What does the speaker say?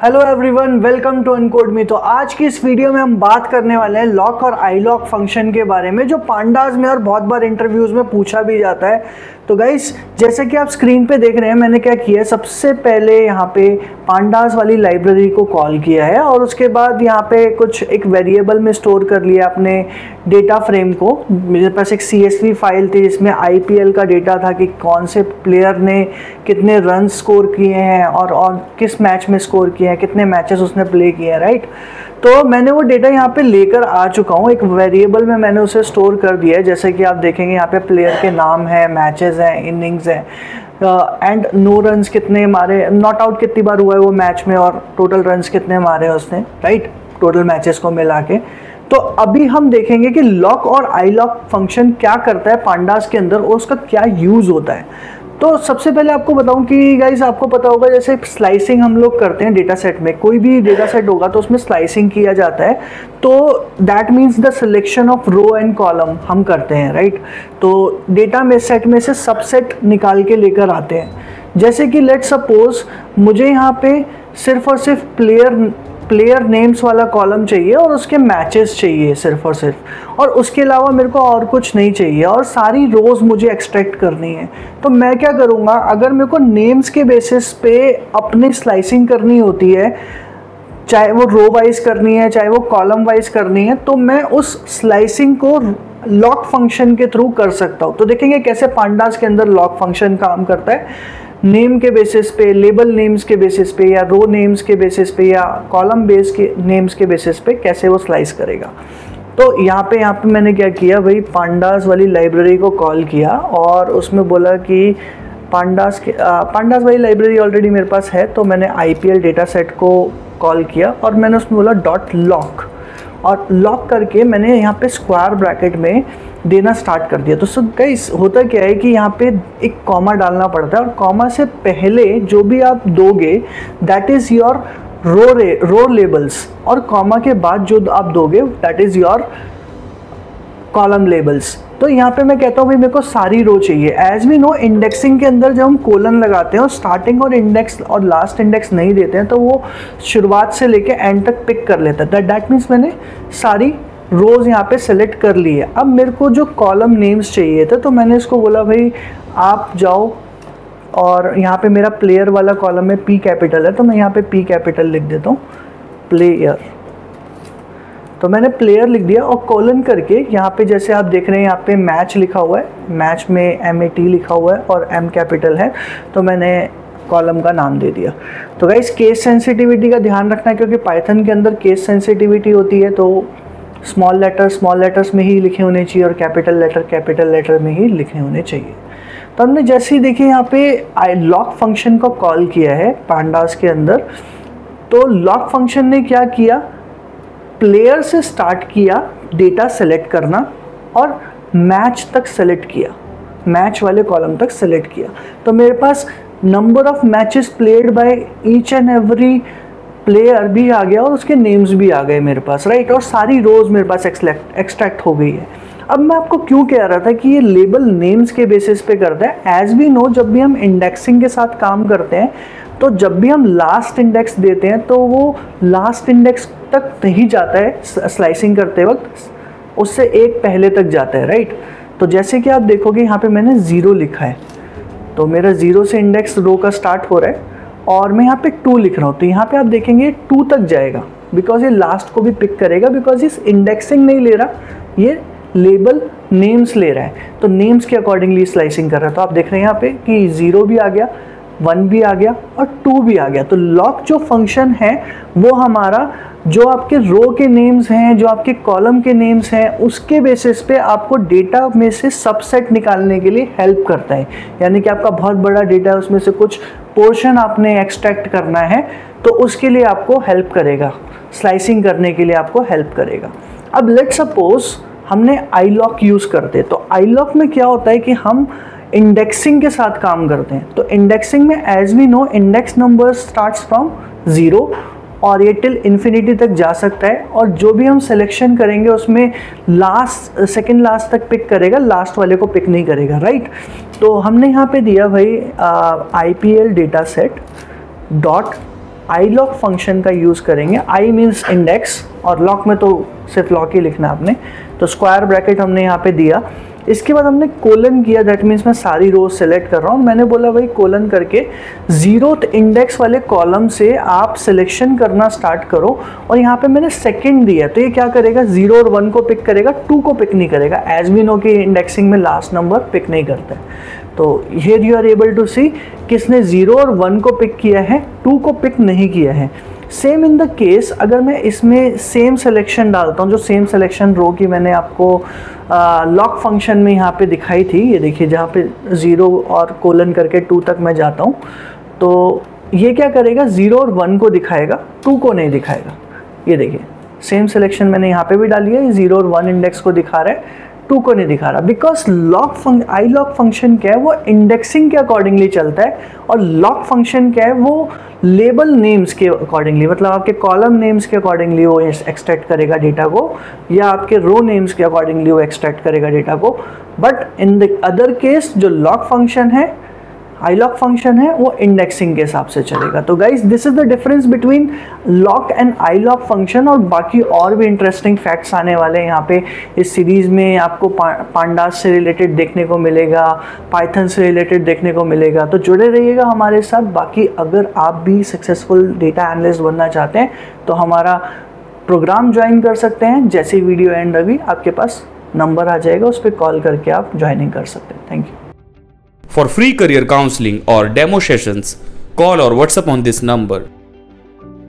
Hello everyone, welcome to अनकोड मी। तो आज की इस वीडियो में हम बात करने वाले हैं लॉक और आई लॉक फंक्शन के बारे में, जो पांडास में और बहुत बार इंटरव्यूज में पूछा भी जाता है। तो गाइस, जैसे कि आप स्क्रीन पे देख रहे हैं, मैंने क्या किया है, सबसे पहले यहाँ पे पांडास वाली लाइब्रेरी को कॉल किया है और उसके बाद यहाँ पे कुछ एक वेरिएबल में स्टोर कर लिया अपने डेटा फ्रेम को। मेरे पास एक CSV फाइल थी जिसमें IPL का डेटा था कि कौन से प्लेयर ने कितने रन स्कोर किए हैं और किस मैच में स्कोर किए हैं, कितने मैचेस उसने प्ले किए हैं, राइट। तो मैंने वो डेटा यहाँ पे लेकर आ चुका हूँ, एक वेरिएबल में मैंने उसे स्टोर कर दिया है। जैसे कि आप देखेंगे यहाँ पे प्लेयर के नाम है, मैचेस हैं, इनिंग्स हैं, एंड नो रन्स कितने मारे, नॉट आउट कितनी बार हुआ है वो मैच में, और टोटल रन्स कितने मारे हैं उसने, राइट, टोटल मैचेस को मिला के। तो अभी हम देखेंगे कि लॉक और आई लॉक फंक्शन क्या करता है पांडास के अंदर और उसका क्या यूज़ होता है। तो सबसे पहले आपको बताऊं कि गाइस, आपको पता होगा जैसे स्लाइसिंग हम लोग करते हैं डेटा सेट में, कोई भी डेटा सेट होगा तो उसमें स्लाइसिंग किया जाता है। तो that means the selection of row and column हम करते हैं, राइट। तो डेटा में सेट में से सबसेट निकाल के लेकर आते हैं। जैसे कि लेट सपोज मुझे यहाँ पे सिर्फ और सिर्फ प्लेयर नेम्स वाला कॉलम चाहिए और उसके मैचेस चाहिए सिर्फ और सिर्फ, और उसके अलावा मेरे को और कुछ नहीं चाहिए, और सारी रोज़ मुझे एक्सट्रैक्ट करनी है। तो मैं क्या करूँगा, अगर मेरे को नेम्स के बेसिस पे अपनी स्लाइसिंग करनी होती है, चाहे वो रो वाइज करनी है चाहे वो कॉलम वाइज करनी है, तो मैं उस स्लाइसिंग को लॉक फंक्शन के थ्रू कर सकता हूँ। तो देखेंगे कैसे पांडास के अंदर लॉक फंक्शन काम करता है। नेम के बेसिस पे, लेबल नेम्स के बेसिस पे, या रो नेम्स के बेसिस पे, या कॉलम बेस के नेम्स के बेसिस पे कैसे वो स्लाइस करेगा। तो यहाँ पे मैंने क्या किया भाई, पांडास वाली लाइब्रेरी को कॉल किया और उसमें बोला कि पांडास वाली लाइब्रेरी ऑलरेडी मेरे पास है, तो मैंने IPL डेटा सेट को कॉल किया और मैंने उसमें बोला डॉट लॉक, और लॉक करके मैंने यहाँ पे स्क्वायर ब्रैकेट में देना स्टार्ट कर दिया। तो सब गाइस, होता क्या है कि यहाँ पे एक कॉमा डालना पड़ता है, और कॉमा से पहले जो भी आप दोगे that is your row labels, और कॉमा के बाद जो आप दोगे that is your column labels. तो यहाँ पे मैं कहता हूँ भाई मेरे को सारी रो चाहिए। एज वी नो, इंडेक्सिंग के अंदर जब हम कोलन लगाते हैं और स्टार्टिंग और इंडेक्स और लास्ट इंडेक्स नहीं देते हैं, तो वो शुरुआत से लेके एंड तक पिक कर लेता है। दैट मीन्स मैंने सारी रोज़ यहाँ पे सेलेक्ट कर ली है। अब मेरे को जो कॉलम नेम्स चाहिए थे, तो मैंने इसको बोला भाई आप जाओ, और यहाँ पे मेरा प्लेयर वाला कॉलम में P कैपिटल है, तो मैं यहाँ पे P कैपिटल लिख देता हूँ, प्लेयर। तो मैंने प्लेयर लिख दिया और कॉलन करके यहाँ पे जैसे आप देख रहे हैं यहाँ पे मैच लिखा हुआ है, मैच में MAT लिखा हुआ है और M कैपिटल है, तो मैंने कॉलम का नाम दे दिया। तो गाइस, केस सेंसिटिविटी का ध्यान रखना है, क्योंकि पाइथन के अंदर केस सेंसिटिविटी होती है, तो स्मॉल लेटर्स में ही लिखे होने चाहिए और कैपिटल लेटर में ही लिखे होने चाहिए। तो हमने जैसे ही देखिए यहाँ पे लॉक फंक्शन को कॉल किया है पांडास के अंदर, तो लॉक फंक्शन ने क्या किया, प्लेयर से स्टार्ट किया डेटा सेलेक्ट करना और मैच तक सेलेक्ट किया, मैच वाले कॉलम तक सेलेक्ट किया। तो मेरे पास number of matches played by each and every player भी आ गया और उसके नेम्स भी आ गए मेरे पास, राइट, और सारी रोज मेरे पास एक्सट्रैक्ट हो गई है। अब मैं आपको क्यों कह रहा था कि ये लेबल नेम्स के बेसिस पे करता है। एज वी नो, जब भी हम इंडेक्सिंग के साथ काम करते हैं, तो जब भी हम लास्ट इंडेक्स देते हैं, तो वो लास्ट इंडेक्स तक नहीं जाता है स्लाइसिंग करते वक्त, उससे एक पहले तक जाता है, राइट। तो जैसे कि आप देखोगे यहाँ पे मैंने 0 लिखा है, तो मेरा 0 से इंडेक्स रो का स्टार्ट हो रहा है, और मैं यहाँ पे 2 लिख रहा हूँ, तो यहाँ पे आप देखेंगे 2 तक जाएगा, बिकॉज ये लास्ट को भी पिक करेगा, बिकॉज इस इंडेक्सिंग नहीं ले रहा, ये लेबल नेम्स ले रहा है, तो नेम्स के अकॉर्डिंगली स्लाइसिंग कर रहा है। तो आप देख रहे हैं यहाँ पे कि 0 भी आ गया, 1 भी आ गया और 2 भी आ गया। तो लॉक जो फंक्शन है वो हमारा जो आपके रो के नेम्स हैं, जो आपके कॉलम के नेम्स हैं, उसके बेसिस पे आपको डेटा में से सबसेट निकालने के लिए हेल्प करता है। यानी कि आपका बहुत बड़ा डेटा है, उसमें से कुछ पोर्शन आपने एक्सट्रैक्ट करना है, तो उसके लिए आपको हेल्प करेगा, स्लाइसिंग करने के लिए आपको हेल्प करेगा। अब लेट सपोज हमने आई लॉक यूज़ करते, तो आई लॉक में क्या होता है कि हम इंडेक्सिंग के साथ काम करते हैं। तो इंडेक्सिंग में as we know, index number starts from 0 और ये टिल इन्फिनिटी तक जा सकता है, और जो भी हम सिलेक्शन करेंगे उसमें सेकंड लास्ट तक पिक करेगा, लास्ट वाले को पिक नहीं करेगा, राइट। तो हमने यहाँ पे दिया भाई IPL data set dot I lock function का यूज़ करेंगे। आई मीन्स इंडेक्स और लॉक में तो सिर्फ लॉक ही लिखना है आपने। तो स्क्वायर ब्रैकेट हमने यहाँ पे दिया, इसके बाद हमने कोलन किया, दैट मीन्स मैं सारी रोज सेलेक्ट कर रहा हूँ। मैंने बोला भाई कोलन करके 0th इंडेक्स वाले कॉलम से आप सिलेक्शन करना स्टार्ट करो, और यहाँ पे मैंने सेकंड दिया, तो ये क्या करेगा 0 और 1 को पिक करेगा, 2 को पिक नहीं करेगा। एज वी नो कि इंडेक्सिंग में लास्ट नंबर पिक नहीं करता है। तो here you are able to see किसने 0 और 1 को पिक किया है, 2 को पिक नहीं किया है। सेम इन द केस अगर मैं इसमें सेम सिलेक्शन डालता हूँ, जो सेम सिलेक्शन रो की मैंने आपको लॉक फंक्शन में यहाँ पे दिखाई थी, ये देखिए जहाँ पे 0 और कोलन करके 2 तक मैं जाता हूँ, तो ये क्या करेगा 0 और 1 को दिखाएगा, 2 को नहीं दिखाएगा। ये देखिए सेम सिलेक्शन मैंने यहाँ पे भी डाली है, 0 और 1 इंडेक्स को दिखा रहा है, 2 को नहीं दिखा रहा। बिकॉज आई लॉक फंक्शन क्या है, वो इंडेक्सिंग के अकॉर्डिंगली चलता है, और लॉक फंक्शन क्या है, वो लेबल नेम्स के अकॉर्डिंगली, मतलब आपके कॉलम नेम्स के अकॉर्डिंगली वो एक्सट्रैक्ट करेगा डेटा को, या आपके रो नेम्स के अकॉर्डिंगली वो एक्सट्रैक्ट करेगा डेटा को। But in the other case जो लॉक फंक्शन है, आई लॉक फंक्शन है, वो इंडेक्सिंग के हिसाब से चलेगा। तो guys this is the difference between lock and I lock function. और बाकी और भी इंटरेस्टिंग फैक्ट्स आने वाले हैं यहाँ पे इस सीरीज में, आपको पांडास से रिलेटेड देखने को मिलेगा, पाइथन से रिलेटेड देखने को मिलेगा, तो जुड़े रहिएगा हमारे साथ। बाकी अगर आप भी सक्सेसफुल डेटा एनालिस्ट बनना चाहते हैं तो हमारा प्रोग्राम ज्वाइन कर सकते हैं। जैसे वीडियो एंड अभी आपके पास नंबर आ जाएगा, उस पर कॉल करके आप ज्वाइनिंग कर सकते हैं। Thank you. For free career counseling or demo sessions, call or WhatsApp on this number